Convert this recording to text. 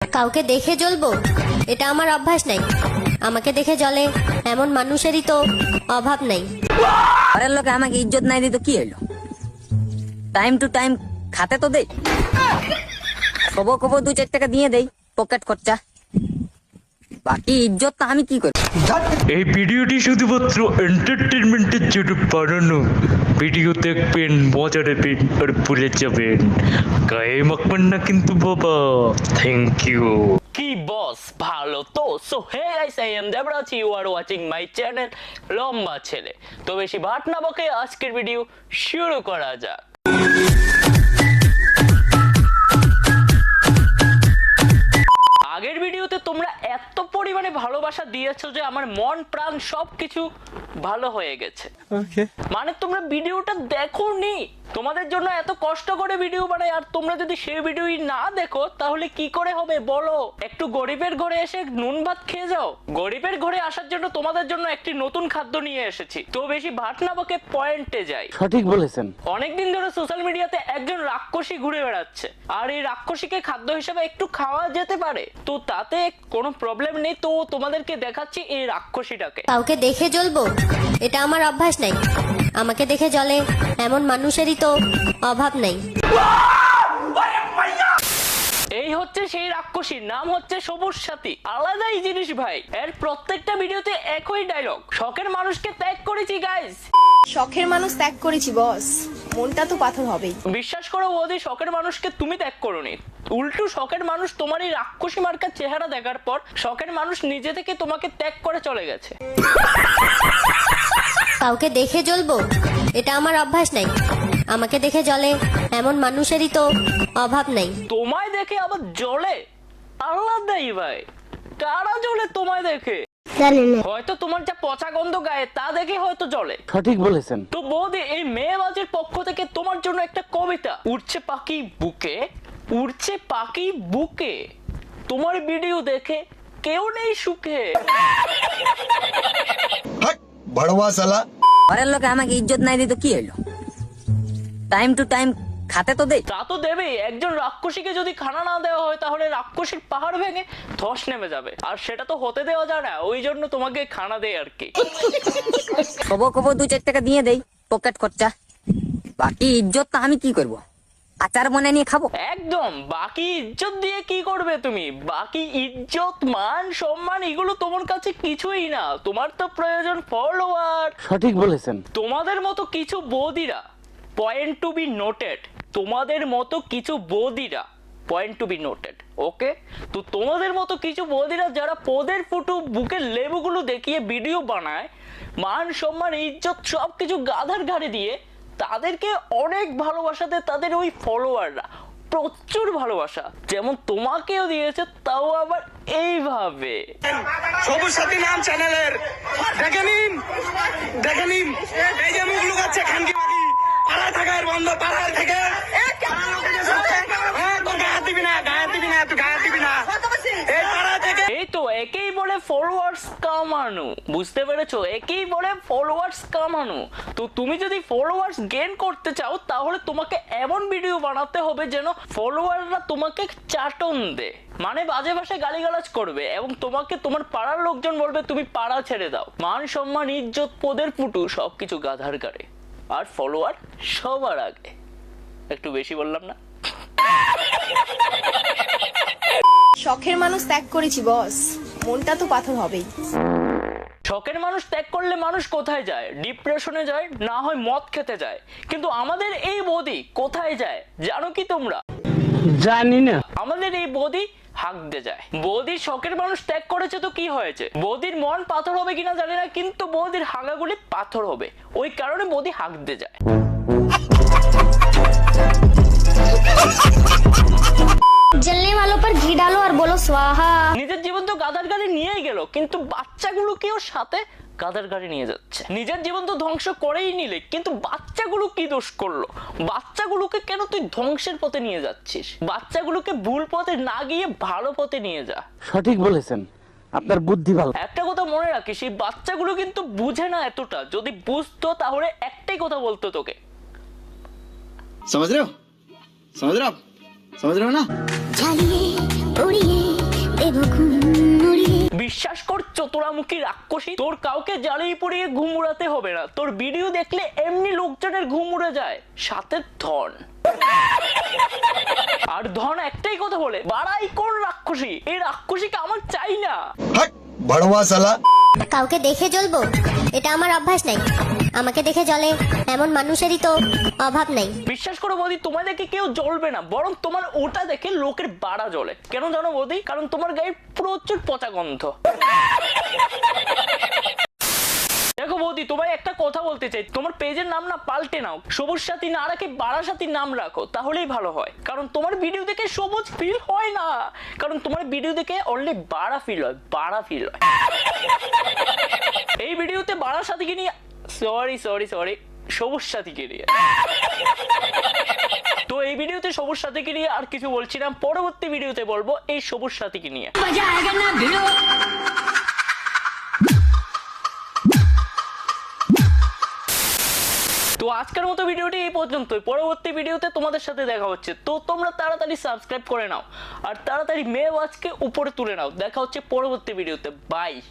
কাউকে দেখে জ্বলবো এটা আমার অভ্যাস নাই। আমাকে দেখে জ্বলে এমন মানুষেরই তো অভাব নাই। ঘরের লোকে আমাকে ইজ্জত নাই দিত কি হইলো? টাইম টু টাইম খাতে তো দেই, কবো কবো 2-4 টাকা দিয়ে দেই পকেট খরচা, বাকি ইজ্জত তো আমি কি করি? এই ভিডিওটি শুধুমাত্র এন্টারটেনমেন্টের জন্য বানানো। ভিডিও দেখবেন, মজা নেবেন আর ভুলে যাবেন, গায়ে মাখবেন না কিন্তু বাবা। Thank you. কি বস ভালো তো? So hey guys, I am Debraj, you are watching my channel লম্বা ছেলে। তো বেশি ভাট না বকে আজকের ভিডিও শুরু করা যাক। আগের ভিডিওতে তোমরা এত পরিমাণে ভালোবাসা দিয়েছো যে আমার মন প্রাণ সবকিছু ভালো হয়ে গেছে। মানে তোমরা ভিডিওটা দেখোনি, তোমাদের জন্য এত কষ্ট করে ভিডিও বানাই, আর তোমরা যদি সেই ভিডিওই না দেখো তাহলে কি করে হবে বলো? একটু গরিবের ঘরে এসে নুন ভাত খেয়ে যাও। গরিবের ঘরে আসার জন্য তোমাদের জন্য একটি নতুন খাদ্য নিয়ে এসেছি। তো বেশি ভাট না বকে পয়েন্টে যাই। সঠিক বলেছেন। অনেকদিন ধরে সোশ্যাল মিডিয়াতে একজন রাক্ষসী ঘুরে বেড়াচ্ছে, আর এই রাক্ষসীকে খাদ্য হিসেবে একটু খাওয়া যেতে পারে, তো তাতে কোনো প্রবলেম নেই। তো তোমাদেরকে দেখাচ্ছি এই রাক্ষসীটাকে। কাউকে দেখে জ্বলবো এটা আমার অভ্যাস নাই। আমাকে দেখে জ্বলে এমন মানুষেরই তো অভাব নাই। এই হচ্ছে সেই রাক্ষসীর নাম হচ্ছে সবুজ সাথী। আলাদাই জিনিস ভাই, এর প্রত্যেকটা ভিডিওতে একই ডায়লগ। শখের মানুষকে ত্যাগ করেছি গাইস। শখের মানুষ ত্যাগ করেছি বস, মনটা তো পাথর হবেই। বিশ্বাস করো বৌদি, শখের মানুষকে তুমি ত্যাগ করোনি, উল্টো শখের মানুষ তোমার এই রাক্ষসী মার্কার চেহারা দেখার পর শখের মানুষ নিজে থেকে তোমাকে ত্যাগ করে চলে গেছে। কাউকে দেখে জ্বলবো এটা আমার অভ্যাস নাই। আমাকে দেখে জ্বলে এমন মানুষেরই তো অভাব নাই। তোমায় দেখে আবার জ্বলে? আলাদাই ভাই, কারা জ্বলে তোমায় দেখে? হয়তো তোমার যা পচা গন্ধ গায়ে তা দেখে হয়তো জ্বলে। সঠিক বলেছেন। তো বৌদি, এই মেয়েবাজের পক্ষ থেকে তোমার জন্য একটা কবিতা। উড়ছে পাখি বুকে, উড়ছে পাখি বুকে, তোমার ভিডিও দেখে কেউ নেই সুখে। বড়ওয়া সালা। ঘরের লোকে আমাকে ইজ্জত নাই দিত কি হইলো? টাইম টু টাইম খাতে তো দেই। তা তো দেবেই। একজন রাক্ষসীকে যদি খানা না দেওয়া হয় তাহলে রাক্ষসীর পাহাড় ভেঙে ধস নেমে যাবে, আর সেটা তো হতে দেওয়া যায় না। ওই জন্য তোমাকে খানা দেয় আর কি। কবো কবো 2-4 টাকা দিয়ে দেই পকেট খরচা, বাকি ইজ্জত তো আমি কি করব? আচার মনে নিয়ে খাবো। একদম, বাকি ইজ্জত দিয়ে কি করবে তুমি? বাকি ইজ্জত মান সম্মান এগুলো তোমার কাছে কিছুই না। তোমার তো প্রয়োজন ফলোয়ার। সঠিক বলেছেন। তোমাদের মতো কিছু বৌদিরা, পয়েন্ট টু বি নোটেড, তোমাদের মতো কিছু বৌদিরা, পয়েন্ট টু বি নোটেড, ওকে? তো তোমাদের মতো কিছু বৌদিরা যারা পদের ফুটু বুকের লেবুগুলো দেখিয়ে ভিডিও বানায়, মান সম্মান ইজ্জত সবকিছু গাধার ঘাড়ে দিয়ে, তাদেরকে অনেক ভালোবাসাতে তাদের ওই ফলোয়াররা প্রচুর ভালোবাসা, যেমন তোমাকেও দিয়েছে, তাও আবার এইভাবে। সবুজ সাথী নাম চ্যানেলের, দেখে নিন এই যে মুখ লুকাচ্ছে খানকি বাকি পাড়ায় থাকার বন্ধ, পাড়ায় থেকে এই তো একেই বলে ফলোয়ার্স কামানো, বুঝতে পেরেছো? একেই বলে ফলোয়ার্স কামানো। তো তুমি যদি ফলোয়ার্স গেইন করতে চাও তাহলে তোমাকে এমন ভিডিও বানাতে হবে যেন ফলোয়াররা তোমাকে চাটন দে, মানে বাজে ভাষায় গালিগালাজ করবে, এবং তোমাকে তোমার পাড়ার লোকজন বলবে তুমি পাড়া ছেড়ে দাও। মান সম্মান ইজ্জত পদের ফুটু সবকিছু গাধার গাড়ে, আর ফলোয়ার সবার আগে। একটু বেশি বললাম না? শখের মানুষ ত্যাগ করেছি বস, মনটা তো পাথর হবেই। শখের মানুষ ত্যাগ করলে মানুষ কোথায় যায়? ডিপ্রেশনে যায়, না হয় মদ খেতে যায়। কিন্তু আমাদের এই বৌদি কোথায় যায় জানো কি তোমরা? জানি না। আমাদের এই বৌদি হাঁকতে যায়। বৌদির শখের মানুষ ত্যাগ করেছে তো কি হয়েছে? বৌদির মন পাথর হবে কিনা জানি না, কিন্তু বৌদির হাগাগুলি পাথর হবে। ওই কারণে বৌদি হাঁকতে যায়। जलने वालों पर घी डालो और बोलो स्वाहा। নিজের জীবন তো গাধার গাড়ি নিয়েই গেল, কিন্তু বাচ্চাগুলোকেও সাথে গাধার গাড়ি নিয়ে যাচ্ছে। নিজের জীবন তো ধ্বংস করেই নিলে, কিন্তু বাচ্চাগুলো কি দোষ করলো? বাচ্চাগুলোকে কেন তুই ধ্বংসের পথে নিয়ে যাচ্ছিস? বাচ্চাগুলোকে ভুল পথে না গিয়ে ভালো পথে নিয়ে যা। সঠিক বলেছেন, আপনার বুদ্ধি ভালো। একটা কথা মনে রাখিস, সেই বাচ্চাগুলো কিন্তু বুঝে না এতটা। যদি বুঝতো তাহলে একটাই কথা বলতো তোকে। समझ रहे हो ना? ঝালিয়ে উড়িয়ে বিশ্বাস কর চতুরামুখী রাক্ষসী, তোর কাউকে জ্বালিয়ে পড়িয়ে ঘুম উড়াতে হবে না। তোর ভিডিও দেখলে এমনি লোকজনের ঘুম উড়ে যায়, সাথে ধন। আর ধন একটাই কথা বলে, বাড়াই কোন রাক্ষসী, এই রাক্ষসীকে আমার চাই না। हट भड़वा साला। কাউকে দেখে জ্বলবো এটা আমার অভ্যাস নাই। আমাকে দেখে জ্বলে এমন মানুষেরই তো অভাব নাই। বিশ্বাস করো বৌদি, তোমায় দেখে কেউ জ্বলবে না, বরং তোমার ওটা দেখে লোকের বাড়া জ্বলে। কেন জানো বৌদি? কারণ তোমার গায়ে প্রচুর পচা গন্ধ। দেখো বৌদি, তোমায় একটা কথা বলতে চাই, তোমার পেজের নাম না পাল্টে নাও, সবুজ সাথী না রাখে বাড়া সাথীর নাম রাখো, তাহলেই ভালো হয়। কারণ তোমার ভিডিও দেখে সবুজ ফিল হয় না, কারণ তোমার ভিডিও দেখে অনলি বাড়া ফিল হয়, বাড়া ফিল হয়। এই ভিডিওতে বাড়া সাথীকে নিয়ে সরি সবুজ সাথীকে নিয়ে। তো এই ভিডিওতে সবুজ সাথীকে নিয়ে আর কিছু বলছি না, পরবর্তী ভিডিওতে বলবো এই সবুজ সাথীকে নিয়ে। তো আজকের মতো ভিডিওটি এই পর্যন্তই। পরবর্তী ভিডিওতে তোমাদের সাথে দেখা হচ্ছে। তো তোমরা তাড়াতাড়ি সাবস্ক্রাইব করে নাও আর তাড়াতাড়ি মেয়ে ওয়াচকে উপরে তুলে নাও। দেখা হচ্ছে পরবর্তী ভিডিওতে। বাই।